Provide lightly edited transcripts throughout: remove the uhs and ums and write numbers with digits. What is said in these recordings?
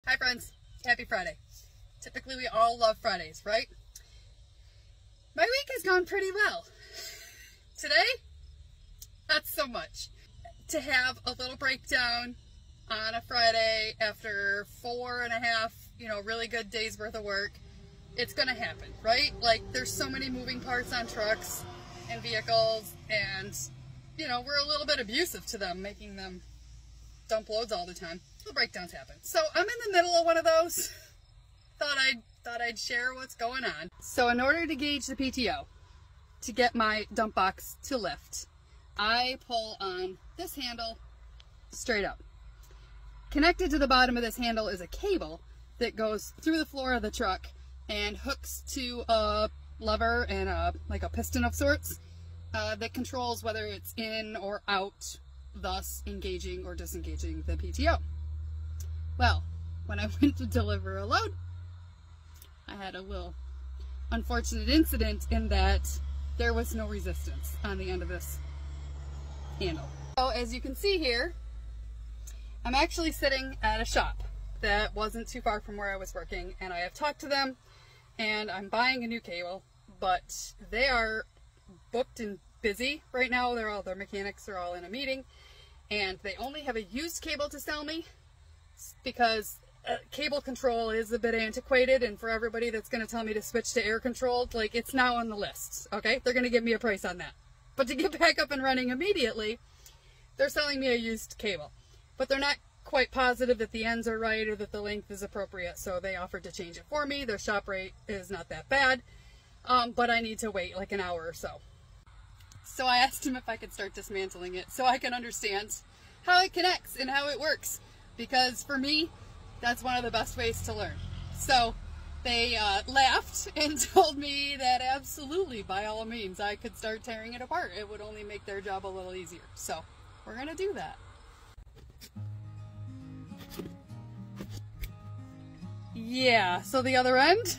Hi friends, happy Friday. Typically we all love Fridays, right? My week has gone pretty well. Today, not so much. To have a little breakdown on a Friday after 4.5, really good days worth of work, it's gonna happen, right? Like there's so many moving parts on trucks and vehicles and, we're a little bit abusive to them, making them dump loads all the time. The breakdowns happen. So I'm in the middle of one of those. Thought I'd share what's going on. So in order to gauge the PTO, to get my dump box to lift, I pull on this handle straight up. Connected to the bottom of this handle is a cable that goes through the floor of the truck and hooks to a lever and a piston of sorts that controls whether it's in or out, thus engaging or disengaging the PTO. Well, when I went to deliver a load, I had a little unfortunate incident in that there was no resistance on the end of this handle. So as you can see here, I'm actually sitting at a shop that wasn't too far from where I was working, and I have talked to them and I'm buying a new cable, but they are booked and busy right now. Their mechanics are all in a meeting, and they only have a used cable to sell me because cable control is a bit antiquated, and for everybody that's going to tell me to switch to air controlled, it's now on the list, okay? They're going to give me a price on that. But to get back up and running immediately, they're selling me a used cable. But they're not quite positive that the ends are right or that the length is appropriate, so they offered to change it for me. Their shop rate is not that bad, but I need to wait like an hour or so. So I asked him if I could start dismantling it so I can understand how it connects and how it works, because for me, that's one of the best ways to learn. So they laughed and told me that absolutely, by all means, I could start tearing it apart. It would only make their job a little easier. So we're gonna do that. Yeah, so the other end,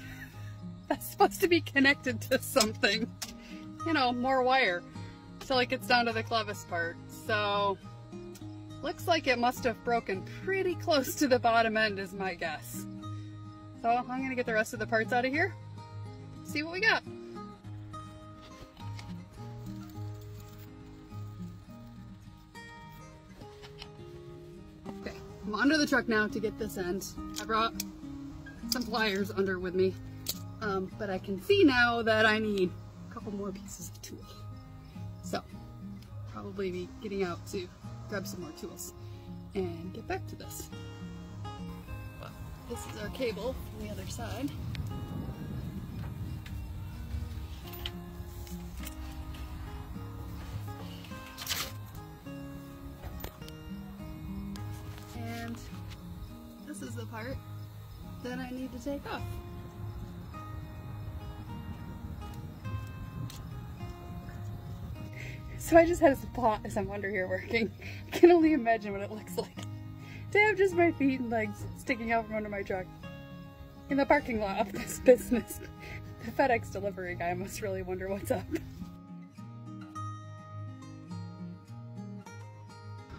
that's supposed to be connected to something. More wire till it gets down to the clevis part. So looks like it must have broken pretty close to the bottom end is my guess. So I'm gonna get the rest of the parts out of here, see what we got. Okay, I'm under the truck now to get this end. I brought some pliers under with me, but I can see now that I need a couple more pieces of tool. So probably be getting out to grab some more tools and get back to this. But this is our cable from the other side. And this is the part that I need to take off. So I just had a spot as I'm under here working. I can only imagine what it looks like to have just my feet and legs sticking out from under my truck in the parking lot of this business. The FedEx delivery guy must really wonder what's up.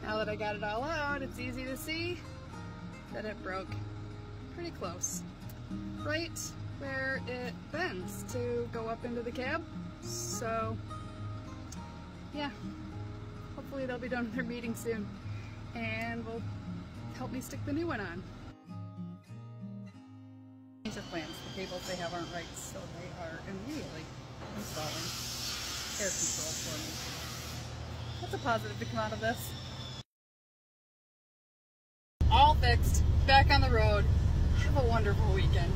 Now that I got it all out, it's easy to see that it broke pretty close, right where it bends to go up into the cab. So yeah, hopefully they'll be done with their meeting soon and will help me stick the new one on. Change of plans. The cables they have aren't right, so they are immediately installing air control for me. That's a positive to come out of this. All fixed, back on the road. Have a wonderful weekend.